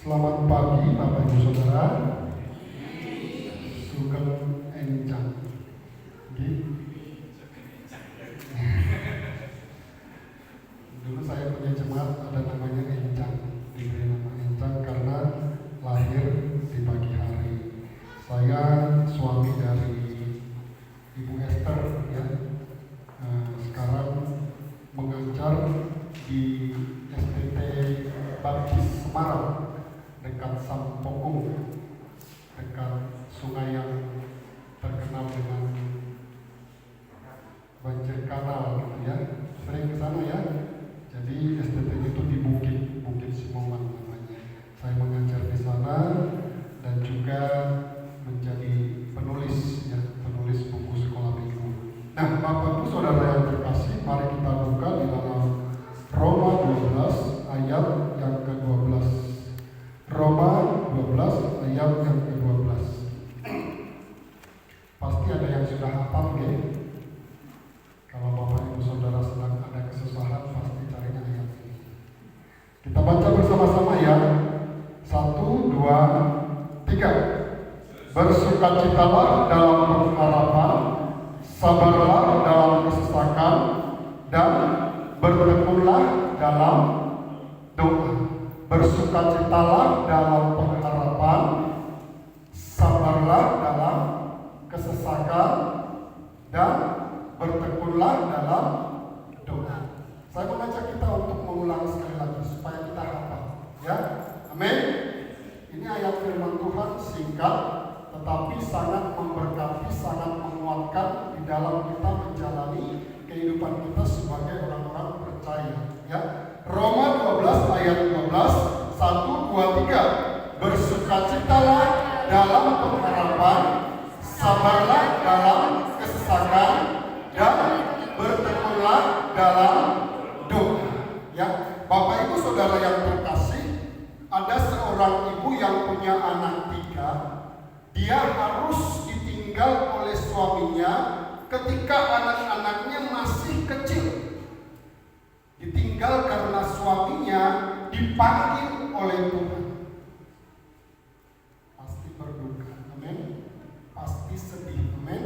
Selamat pagi Bapak Ibu Saudara. Sugeng enjang. Dulu saya punya jemaat ada namanya Enjang. Diberi nama Enjang karena lahir di pagi hari. Saya suami dari Ibu Esther ya. Sekarang mengajar di STT Baptis Semarang dekat Sampokong, dekat sungai yang terkenal dengan banjir kanal gitu ya. Sering ke sana ya. Jadi STT itu di Bukit Simoman namanya. Saya mengajar di sana dan juga menjadi penulis ya, penulis buku sekolah minggu. Nah, Bapak Ibu Saudara yang terkasih, mari kita buka di dalam Roma 12 ayat yang ke-12. Roma 12 ayat yang ke-12. Pasti ada yang sudah hafal ya. Kalau Bapak Ibu Saudara sedang ada kesusahan, pasti carinya ayat ini. Kita baca bersama-sama ya. 1, 2, 3. Bersukacitalah dalam pengharapan, sabarlah dalam kesesakan, dan bertekunlah dalam doa. Bersukacitalah dalam pengharapan, sabarlah dalam kesesakan, dan bertekunlah dalam doa. Saya mengajak kita untuk mengulang sekali lagi supaya kita hafal, ya. Amin. Ini ayat firman Tuhan singkat, tetapi sangat memberkati, sangat menguatkan di dalam kita menjalani kehidupan kita sebagai orang-orang percaya, ya. Roma 12 ayat 12, 1, 2, 3. Bersukacitalah dalam pengharapan, sabarlah dalam kesesakan, dan bertekunlah dalam doa. Ya, Bapak Ibu Saudara yang terkasih, ada seorang ibu yang punya anak 3. Dia harus ditinggal oleh suaminya ketika anak-anaknya masih kecil. Ditinggal karena suaminya dipanggil oleh Tuhan. Pasti berduka, amin. Pasti sedih, amin.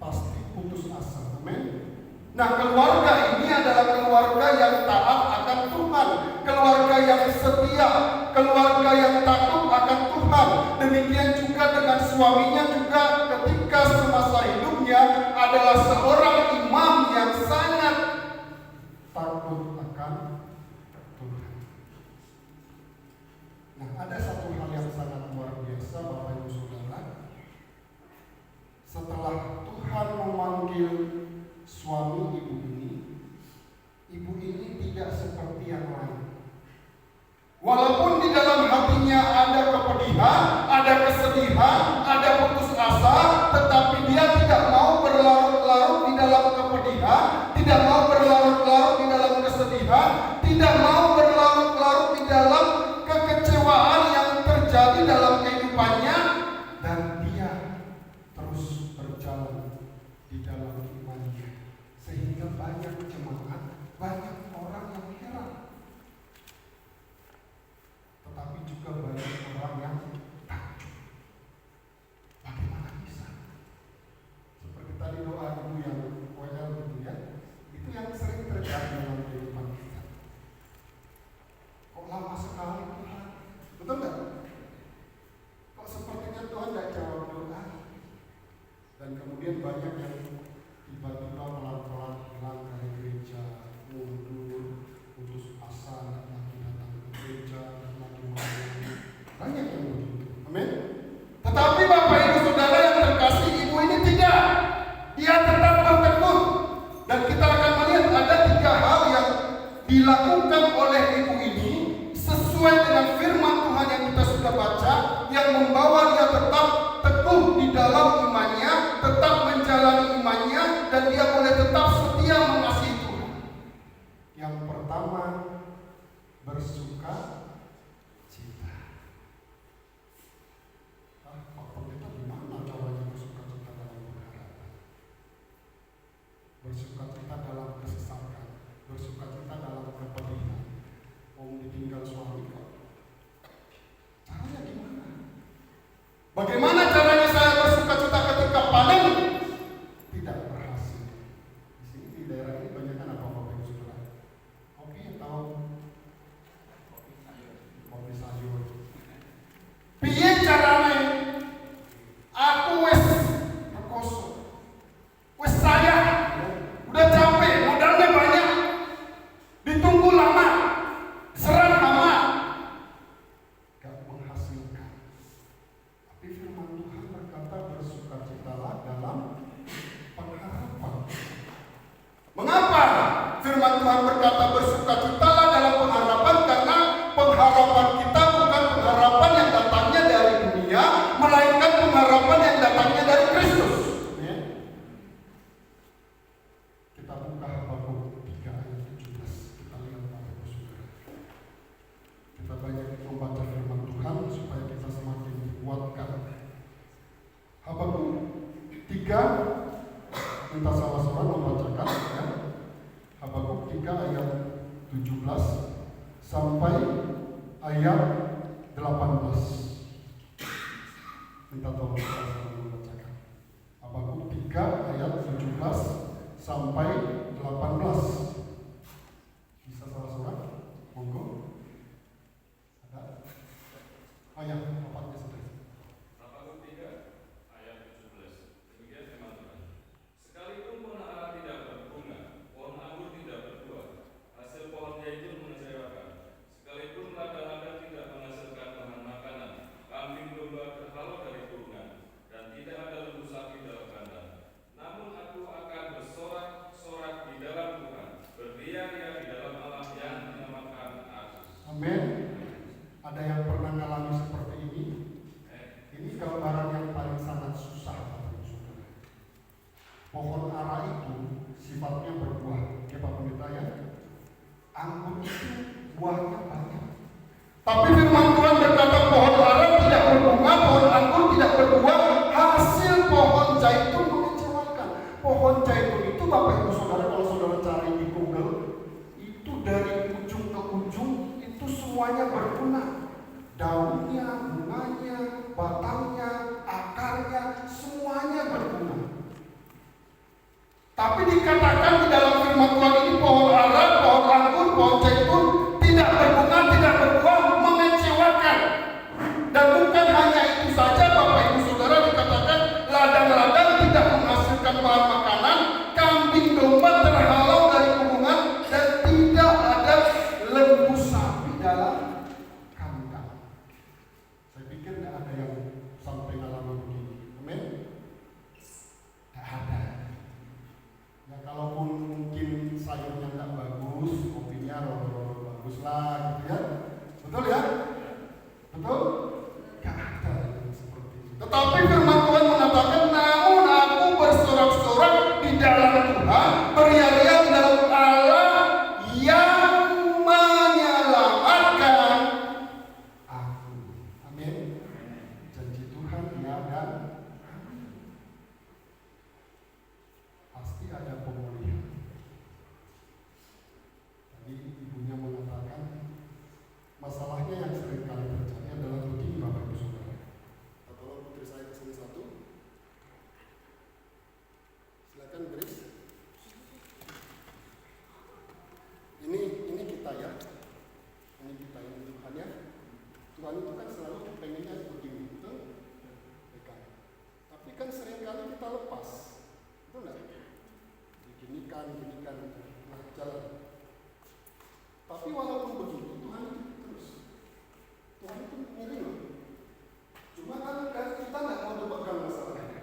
Pasti putus asa, amin. Nah, keluarga ini adalah keluarga yang taat akan Tuhan, keluarga yang setia, keluarga yang takut akan Tuhan. Demikian juga dengan suaminya juga ketika semasa hidupnya adalah seorang imam yang sangat takut akan Tuhan. Nah, ada satu hal yang sangat luar biasa Bapak Ibu Saudara. Setelah Tuhan memanggil suami ibu ini tidak seperti yang lain. Walaupun di dalam hatinya ada kepedihan, ada kesedihan, ada putus asa, tetapi dia tidak mau berlarut-larut di dalam kepedihan, tidak mau berlarut-larut di dalam kesedihan, tidak mau berlarut-larut di dalam kekecewaan yang terjadi dalam kehidupannya, dan dia terus berjalan di dalam imannya, sehingga banyak jemaat, banyak orang yang heran, tetapi juga banyak orang yang takjub. Bagaimana bisa? Seperti tadi doa ibu yang WL gitu ya, itu yang sering terjadi dalam kehidupan kita. Kok lama sekali Tuhan? Betul nggak? Kok sepertinya Tuhan nggak jawab doa? Dan kemudian banyak yang tiba-tiba pelan-pelan hilang dari gereja, mundur, putus asa, dan lagi datang ke gereja, dan lagi mengalami. Banyak yang begitu, amin. Tetapi Bapak Ibu Saudara yang terkasih, ibu ini tidak. Dia tetap bertekun. Dan kita akan melihat ada 3 hal yang dilakukan oleh ibu ini sesuai dengan firman Tuhan yang kita sudah baca, yang membawa dia tetap teguh di dalam imannya, tetap menjalani imannya, dan dia boleh tetap setia mengasihi Tuhan. Yang pertama, bersuka cita. Pak Pendeta gimana caranya bersuka cita dalam pengharapan? Bersuka cita dalam kesesakan, bersuka cita dalam kepedihan. Mau ditinggal suami kok Tuhan berkata bersukacitalah dalam pengharapan, karena pengharapan kita bukan pengharapan yang datangnya dari dunia, melainkan pengharapan yang datangnya dari Kristus. Ya. Kita buka Habakuk 3 ayat 17. Kita lihat Bapak Ibu Saudara. Kita banyak membaca firman Tuhan supaya kita semakin dikuatkan. Habakuk 3, minta salah seorang membacakan ya. Habakuk 3 ayat 17 sampai ayat 18. Minta tolong salah seorang membacakan. Habakuk 3 ayat 17 sampai 18. Bisa salah seorang? Monggo. Ada? Oh ya, bapaknya sudah. Habakuk 3 ayat 17. Demikian firman Tuhan. Sekalipun pohon ara tidak berbunga, pohon anggur tidak berbuah, hasil pohonnya itu mengecewakan. Sekalipun ladang-ladang tidak menghasilkan bahan makanan, kambing domba berhalau dari kurungan, dan tidak ada lembu sapi dalam kandang. Namun aku akan bersorak-sorak di dalam Tuhan, berria-ria di dalam Allah yang menyelamatkan aku. Amin. Ada yang pernah mengalami seperti ini? Ini gambaran yang paling sangat susah, Bapak Ibu Saudara. Pohon ara itu sifatnya berbuah, ya Pak Pendeta ya. Anggur itu buahnya banyak. Tapi firman Tuhan berkata pohon ara tidak berbunga, pohon anggur tidak berbuah, hasil pohon zaitun mengecewakan. Pohon zaitun itu Bapak Ibu Saudara, kalau saudara cari di Google, itu dari ujung ke ujung itu semuanya berbunga. Daunnya, bunganya, batangnya, akarnya, semuanya berbunga. Tapi dikatakan di dalam firman Tuhan ini pohon ara, pohon anggur, pohon zaitun tidak berbunga, tidak berbuah, mengecewakan. Dan bukan hanya itu saja Bapak Ibu Saudara, dikatakan ladang-ladang tidak menghasilkan bahan makanan, kambing domba terhalau dari kurungan, dan tidak ada lembu sapi dalam kandang. Saya pikir tidak ada yang sampai ngalamin begini. Amin? Tidak ada. Ya kalaupun mungkin sayurnya tidak bagus, kopinya rada-rada bagus lah gitu ya. Betul ya? Betul? Tidak ada yang seperti itu. Tetapi firman Tuhan mengatakan, namun aku bersorak-sorak di dalam Tuhan, beria-ria di dalam Allah yang menyelamatkan aku. Amin. Janji Tuhan ya dan pasti ada pemulihan. Tadi ibunya mengatakan masalahnya yang sering kali terjadi adalah begini Bapak Ibu Saudara. Tolong putri saya kesini satu. Silakan Grace. Ini kita ya. Ini kita yang Tuhan ya. Tuhan itu kan selalu pengennya begini, betul? Tapi kan seringkali kita lepas, betul nggak? Ginikan, jalan. Tapi walaupun begitu, Tuhan itu terus. Tuhan itu milih loh. Cuma kan kita nggak mau dipegang masalahnya,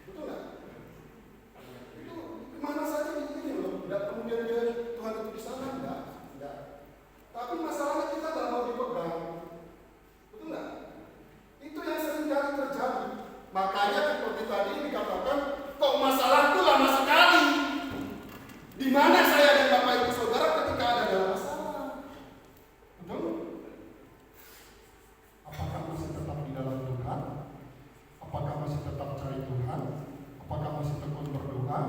betul nggak? Itu kemana saja ini loh. Nggak kemudian Tuhan itu di sana, enggak. Tapi masalahnya kita nggak mau dipegang, betul nggak? Itu yang sering kali terjadi. Makanya seperti tadi dikatakan, kok masalahku lama sekali. Di mana saya dan Bapak Ibu Saudara ketika ada dalam masalah? Betul? Apakah masih tetap di dalam Tuhan? Apakah masih tetap cari Tuhan? Apakah masih tekun berdoa?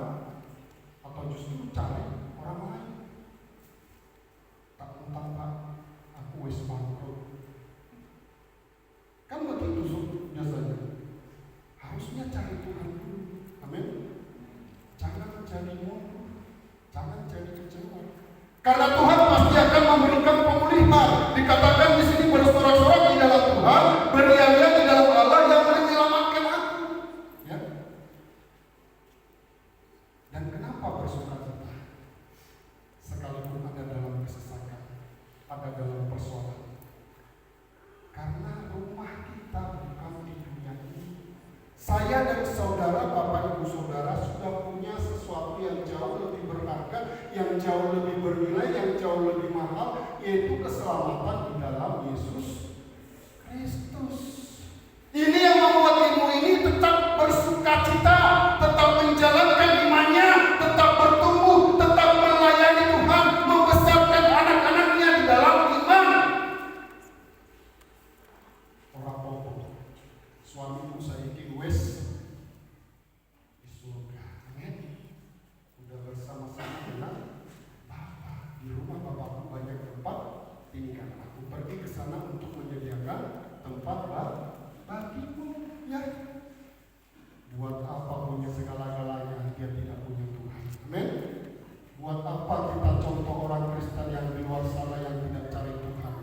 Atau justru cari orang lain? Tak tentang Pak, aku wis bangkrut. Kan begitu biasanya. Harusnya cari Tuhan dulu. Amin. Jangan jadi mundur, jangan jadi kecewa. Karena Tuhan pasti akan memberikan pemulihan. Dikatakan di sini bersorak-sorak di dalam Tuhan, beria-ria di dalam Allah yang menyelamatkan aku. Ya. Dan kenapa bersukacita? Sekalipun ada dalam kesesakan, ada dalam persoalan. Karena rumah kita bukan di dunia ini. Saya dan saudara, Bapak Ibu Saudara sudah punya sesuatu yang jauh lebih berharga, yang jauh lebih bernilai, yang jauh lebih mahal, yaitu keselamatan di dalam Yesus Kristus. Ini yang membuat ibu ini tetap bersukacita, tetap menjalankan imannya, tetap bertumbuh, tetap melayani Tuhan, membesarkan anak-anaknya di dalam iman. Orang popo, suamiku saiki wis di surga, amin. Udah bersama-sama dengan Bapa. Di rumah Bapakku banyak tempat tinggal. Aku pergi ke sana untuk menyediakan tempat bagimu, ya. Buat apa punya segala-galanya dia tidak punya Tuhan, amin. Buat apa kita contoh orang Kristen yang di luar sana yang tidak cari Tuhan,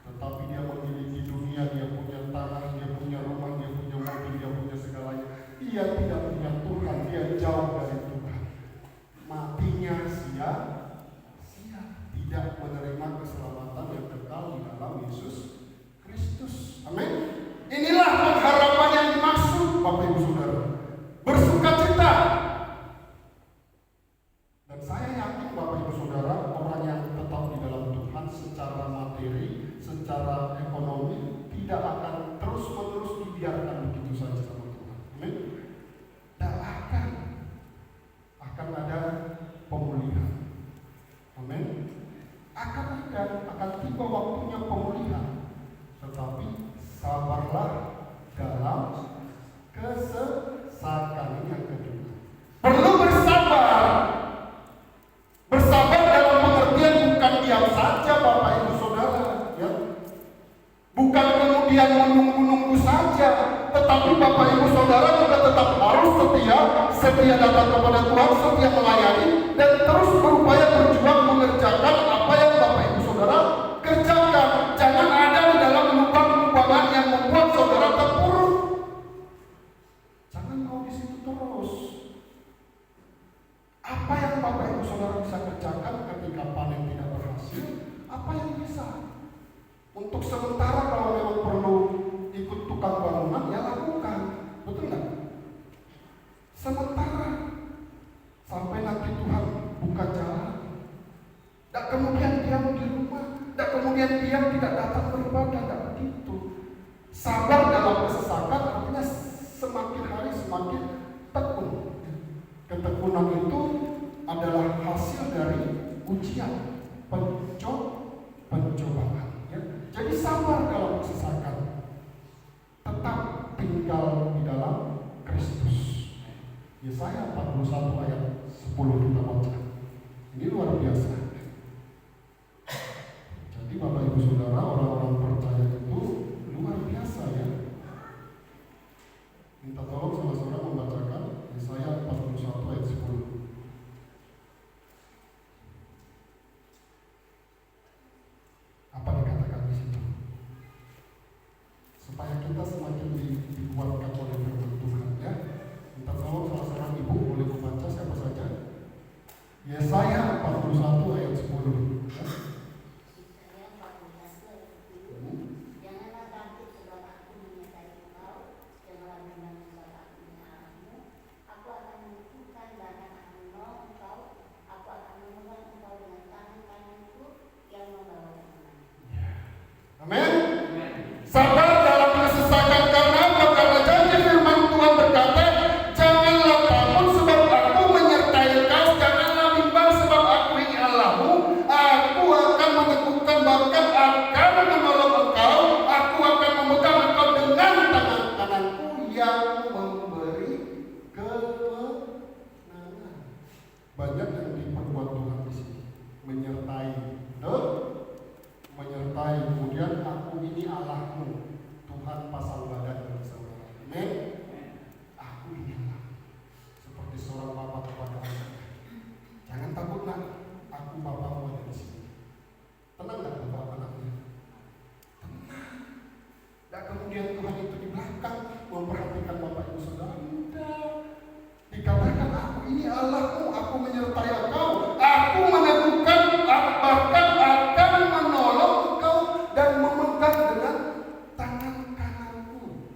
tetapi dia memiliki dunia, dia punya tanah, dia punya rumah, dia punya mobil, dia punya segalanya. Dia tidak punya Tuhan, dia jauh dari Tuhan. Matinya sia-sia, tidak menerima keselamatan yang kekal di dalam Yesus Kristus, amin. Inilah pengharapan yang dimaksud, Bapak Ibu Saudara. Bersukacita. Dan saya yakin Bapak Ibu Saudara, orang yang tetap di dalam Tuhan secara materi, secara ekonomi, tidak akan terus-menerus dibiarkan begitu saja sama Tuhan, amin. Dan akan ada pemulihan, amin. Akan tiba waktunya pemulihan. Tetapi sabarlah dalam kesesakan. Ini yang kedua. Perlu bersabar. Bersabar dalam pengertian bukan diam saja Bapak Ibu Saudara, ya. Bukan kemudian menunggu-nunggu saja, tetapi Bapak Ibu Saudara juga tetap harus setia datang kepada Tuhan, setia melayani, dan terus berupaya berjuang mengerjakan apa yang Bapak Ibu Saudara kerjakan. Jangan ada di dalam lubang-lubangan yang membuat saudara terpuruk. Jangan mau di situ terus. Apa yang Bapak Ibu Saudara bisa kerjakan ketika panen tidak berhasil? Apa yang bisa? Untuk sementara kalau memang perlu ikut tukang bangunan, ya lakukan. Betul nggak? Sementara sampai nanti Tuhan buka jalan. Dan kemudian diam di rumah, dan kemudian diam tidak datang beribadah, tidak begitu. Sabar dalam kesesakan artinya semakin hari semakin tekun. Ketekunan itu adalah hasil dari ujian, pencobaan. Ya. Jadi sabar dalam kesesakan, tetap tinggal di dalam Kristus. Yesaya 41 ayat 10 kita baca. Ini luar biasa. Jadi Bapak Ibu Saudara, orang-orang percaya itu luar biasa, ya. Minta tolong saudara membacakan Yesaya 41 ayat 10. Apa dikatakan di situ? Supaya kita semakin dikuatkan oleh firman Tuhan, ya. Minta tolong salah seorang ibu boleh membaca, siapa saja. Yesaya 41 ayat 10, ya. Amin. Sabar dalam kesesakan karena apa? Karena janji firman Tuhan berkata, janganlah takut sebab aku menyertai engkau, janganlah bimbang sebab aku ini Allahmu, aku akan meneguhkan bahkan akan menolong engkau, aku akan memegang engkau dengan tangan kananku yang memberi kemenangan. Banyak yang diperbuat Tuhan di sini, menyertai, menyertai, kemudian aku ini Allahmu. Tuhan pasang badan bagi saudara. Amin. Aku ini Allah. Seperti seorang bapak kepada anak. Jangan takut nak, aku bapakmu ada di sini. Tenang nggak bapak anaknya? Tenang. Dan kemudian Tuhan itu di belakang memperhatikan bapak ibu saudara. Tidak. Dikatakan aku ini Allahmu, aku menyertai engkau, aku meneguhkan, bahkan akan menolong engkau dan memegang dengan tangan kananku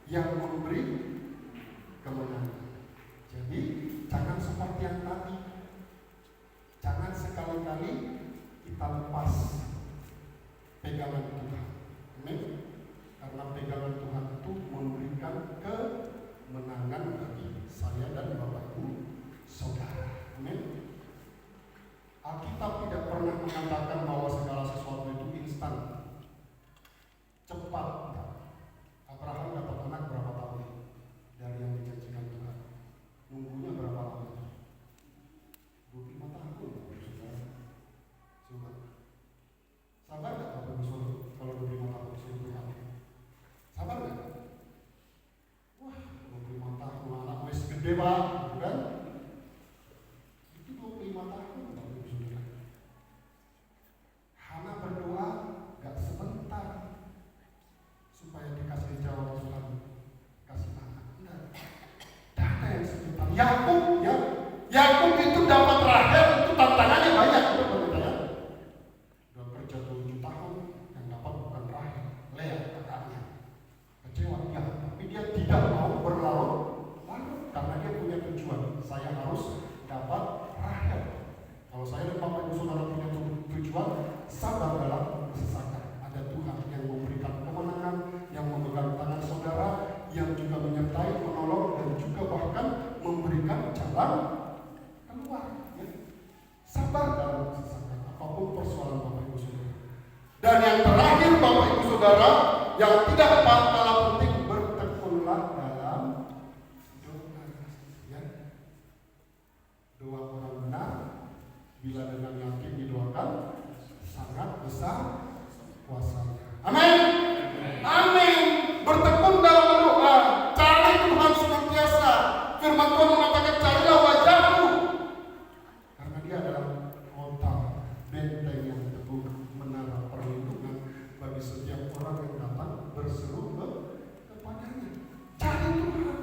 yang memberi kemenangan. Jadi jangan seperti yang tadi, jangan sekali-kali kita lepas pegangan Tuhan. Amin. Karena pegangan Tuhan itu memberikan kemenangan bagi saya dan Bapak Ibu Saudara. Amin. Alkitab tidak pernah mengatakan bahwa segala sesuatu itu instan, cepat. Abraham dapat anak berapa tahun dari yang dijanjikan Tuhan? Nunggunya berapa lama? 25 tahun. Coba. Sabar nggak Bapak Ibu Saudara kalau 25 tahun disuruh Tuhan? Sabar nggak? Wah, 25 tahun anak wis gede Pak, kan? Itu 25 tahun Bapak Ibu Saudara. Hana berdoa nggak sebentar supaya dikasih jawab Tuhan, kasih anak. Enggak. Ada yang sebentar. Yakub itu dapat Rahel itu tantangannya banyak, betul ya? Udah kerja 7 tahun, yang dapat bukan Rahel, Lea kakaknya. Kecewa ya, tapi dia tidak mau berlarut-larut karena dia punya tujuan. Saya harus dapat Rahel. Kalau saya dan Bapak Ibu Saudara punya tujuan, sabar dalam kesesakan. Ada Tuhan yang memberikan kemenangan, yang memegang tangan saudara, yang juga menyertai, menolong, dan juga bahkan memberikan jalan keluar. Ya. Sabar dalam kesesakan, apapun persoalan Bapak Ibu Saudara. Dan yang terakhir Bapak Ibu Saudara, yang tidak kalah penting, bertekunlah dalam doa. Ya. Doa orang benar, bila dengan yakin didoakan, sangat besar kuasanya. Amin. Amin. Bertekun dalam doa, cari Tuhan senantiasa. Firman Tuhan mengatakan carilah wajahmu, karena dia adalah kota benteng yang teguh, menara perlindungan bagi setiap orang yang datang berseru kepadanya. Cari Tuhan.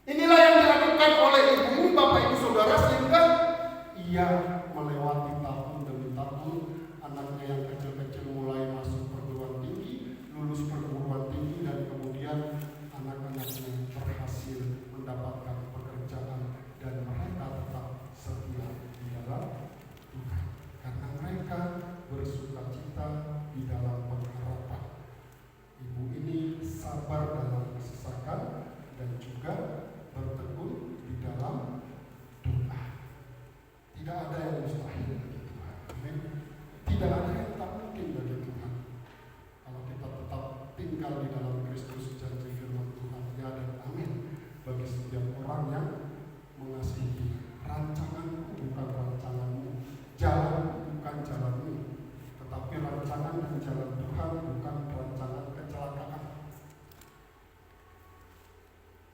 Inilah yang dilakukan oleh ibu ini Bapak Ibu Saudara, sehingga ia melewati tahun demi tahun. Anaknya yang kecil-kecil mulai masuk perguruan tinggi, lulus perguruan tinggi, dan kemudian anak-anaknya berhasil mendapatkan pekerjaan, dan mereka tetap setia di dalam Tuhan karena mereka bersukacita di dalam pengharapan. Ibu ini sabar dalam kesesakan dan juga bertekun di dalam doa. Tidak ada yang mustahil bagi Tuhan. Amin. Tidak ada yang tak mungkin bagi Tuhan. Kalau kita tetap tinggal di dalam Kristus, janji firman Tuhan ya dan amin bagi setiap orang yang mengasihi Dia. Rancanganku bukan rancanganmu, jalanku bukan jalanmu, tetapi rancangan dan jalan Tuhan bukan rancangan kecelakaan,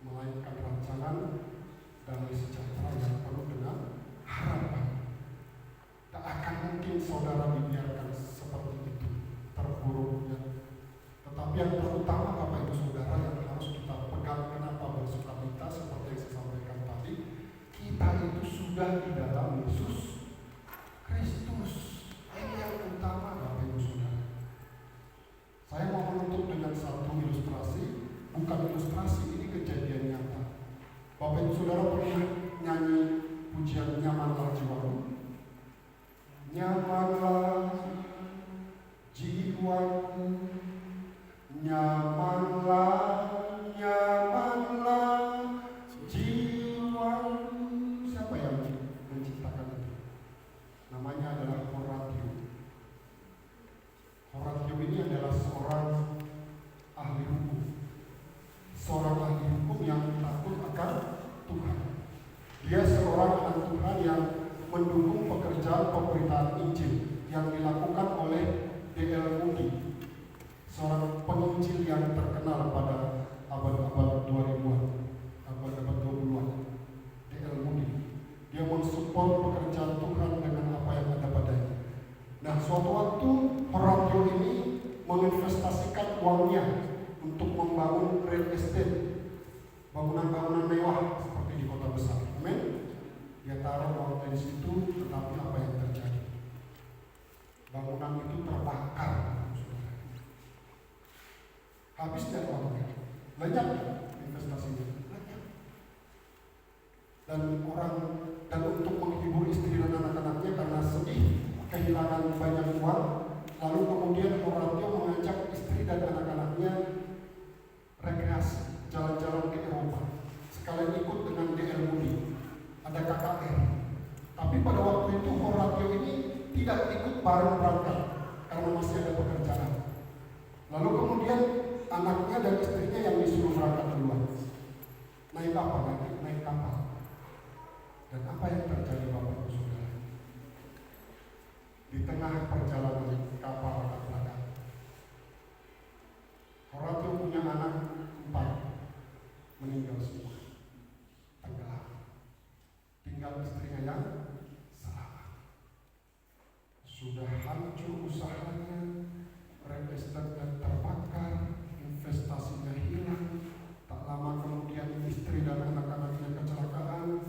melainkan rancangan damai sejahtera yang penuh dengan harapan. Tak akan mungkin saudara dibiarkan seperti itu, terpuruknya. Tetapi yang terutama Bapak Ibu Saudara yang harus kita pegang, kenapa bersukacita seperti yang saya sampaikan tadi, kita itu sudah di dalam Yesus Kristus. Ini yang utama Bapak Ibu Saudara. Saya mau menutup dengan satu ilustrasi, bukan ilustrasi, ini kejadian nyata. Bapak Ibu Saudara pernah nyanyi pujian Nyamanlah Jiwaku? Nyamanlah jiwaku, nyamanlah, nyamanlah jiwaku. Siapa yang menciptakan itu? Namanya adalah Horatio. Horatio ini adalah seorang ahli hukum. Seorang ahli hukum yang takut akan Tuhan. Dia seorang anak Tuhan yang mendukung pekerjaan pemberitaan Injil yang dilakukan oleh D.L. Moody, seorang penginjil yang terkenal pada abad-abad 2000-an, abad-abad 20-an. D.L. Moody, dia mensupport pekerjaan Tuhan dengan apa yang ada padanya. Nah, suatu waktu Horatio ini menginvestasikan uangnya untuk membangun real estate, bangunan-bangunan mewah seperti di kota besar. Amin. Dia taruh uangnya di situ, tetapi apa yang terjadi? Bangunan itu terbakar. Habisnya uangnya, banyak investasinya, banyak. Dan untuk menghibur istri dan anak-anaknya, karena tidak ikut bareng berangkat karena masih ada pekerjaan. Lalu kemudian anaknya dan istrinya yang disuruh berangkat duluan. Naik apa? Naik kapal. Dan apa yang terjadi Bapak Ibu Saudara? Di tengah perjalanan kapal akan belakang. Horatio punya anak 4, meninggal semua, tenggelam. Tinggal istrinya yang selamat. Sudah hancur usahanya, real estate-nya terbakar, investasinya hilang. Tak lama kemudian istri dan anak-anaknya kecelakaan,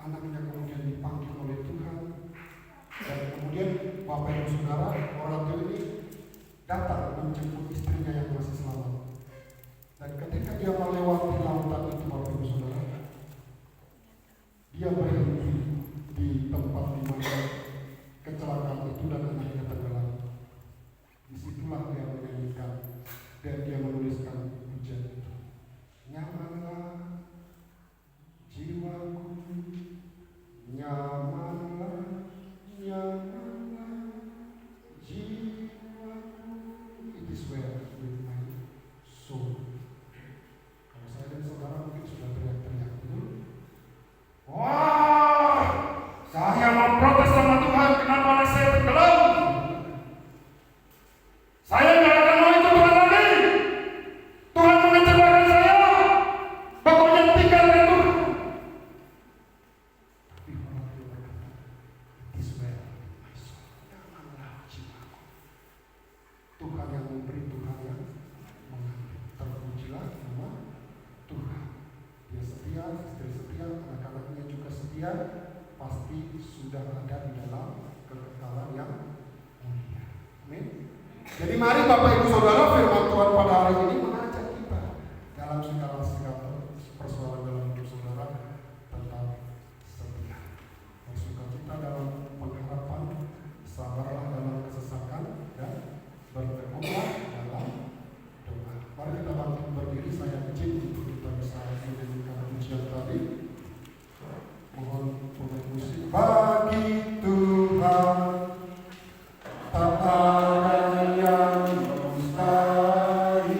anaknya kemudian dipanggil oleh Tuhan. Dan kemudian Bapak Ibu Saudara, Horatio ini datang menjemput istrinya yang masih selamat. Dan ketika dia melewati lautan itu Bapak Ibu Saudara, dia berhenti di tempat di mana kecelakaan itu dan anaknya tenggelam. Disitulah dia menyanyikan dan dia menuliskan pujian itu. Nyamanlah jiwaku, nyamanlah, nyamanlah jiwaku. It is well with my soul. Kalau saya dan saudara mungkin sudah teriak-teriak dulu. Wah, saya memprotes sama Tuhan, kenapa anak saya tenggelam? Saya nggak akan mau itu Tuhan lagi. Tuhan mengecewakan saya. Pokoknya tinggalkan Tuhan. Tapi orang itu berkata, it is well with my soul. Nyamanlah jiwaku. Tuhan yang memberi, Tuhan yang mengambil. Terpujilah nama Tuhan. Dia setia, istri setia, anak-anaknya juga setia. Pasti sudah ada di dalam kekekalan yang mulia. Amin. Jadi mari Bapak Ibu Saudara, firman Tuhan pada hari ini mengajak kita dalam segala persoalan dalam hidup saudara tentang setia. Bersukacita dalam pengharapan, sabarlah dalam kesesakan, dan bertekunlah dalam doa. Mari kita bangkit berdiri, saya izin untuk kita bisa menyanyikan pujian tadi. Mohon untuk musik. Bagi Tuhan tak ada yang mustahil.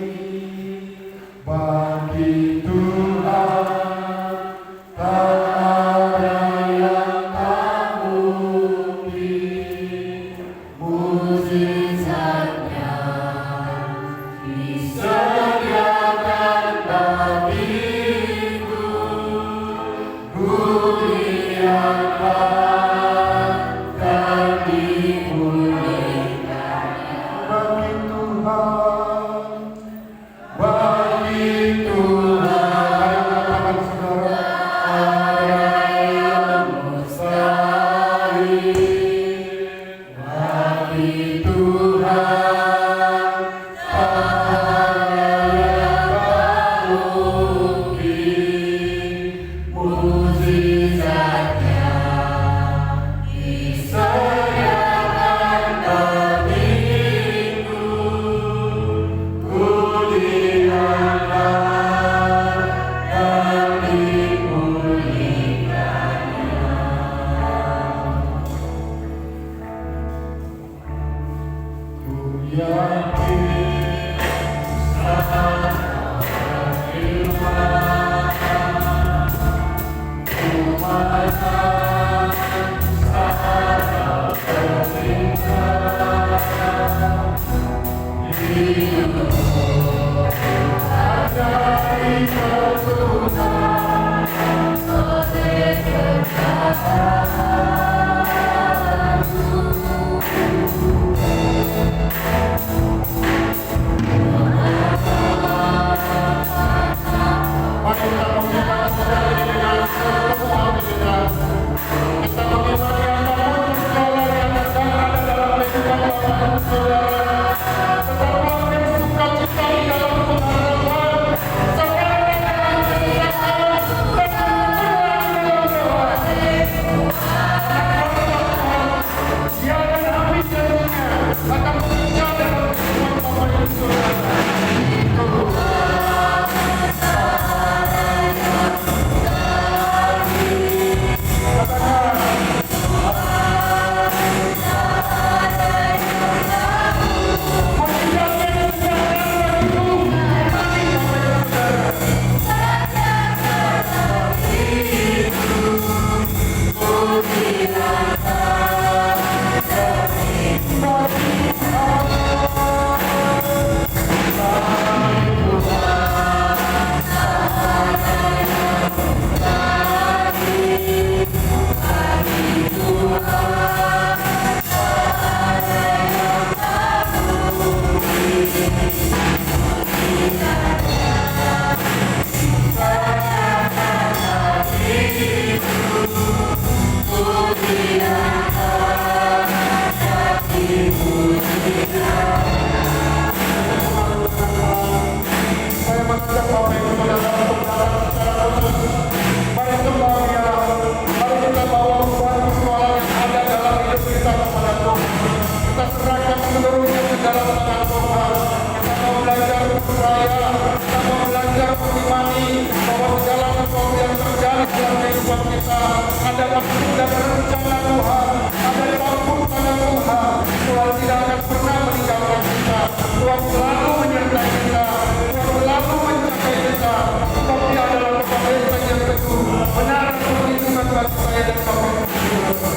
bagi saya dan Bapak Ibu.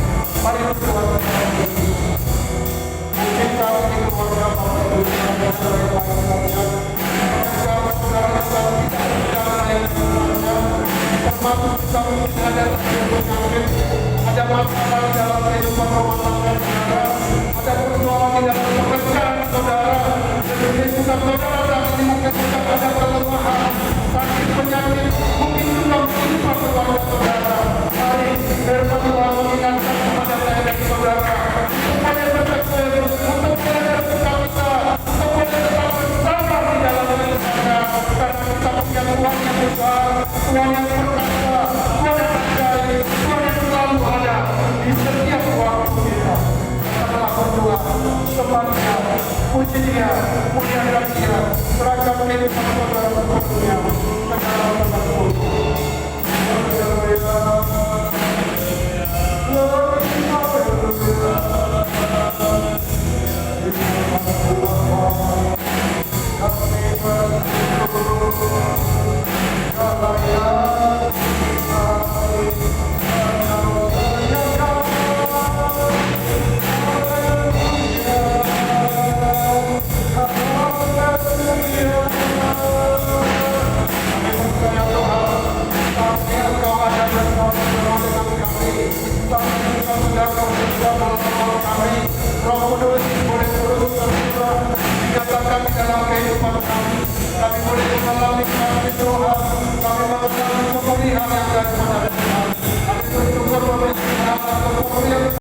Mari berdoa bersama. Mungkin kami di keluarga Bapak Ibu yang saudara yang lain-lainnya, ada saudara yang tidak berjalan yang sebenarnya, termasuk juga mungkin ada penyakit, ada masalah dalam kehidupan rumah tangga saudara, ada persoalan di dalam pekerjaan saudara, dan mungkin juga saudara saat ini mungkin juga ada kelemahan, sakit penyakit, mungkin juga kehidupan keluarga saudara. Mari firman Tuhan mengingatkan kepada saya dan saudara, supaya tetap untuk belajar kita, supaya tetap bersabar di dalam kehidupan, karena kita punya Tuhan yang besar, Tuhan yang perkasa, Tuhan yang ajaib, Tuhan yang selalu ada di setiap waktu kita. Setelah berdoa, sebaliknya, puji Dia, muliakan Dia, serahkan kehidupan saudara sepenuhnya ke dalam Tuhan. Roh Kudus boleh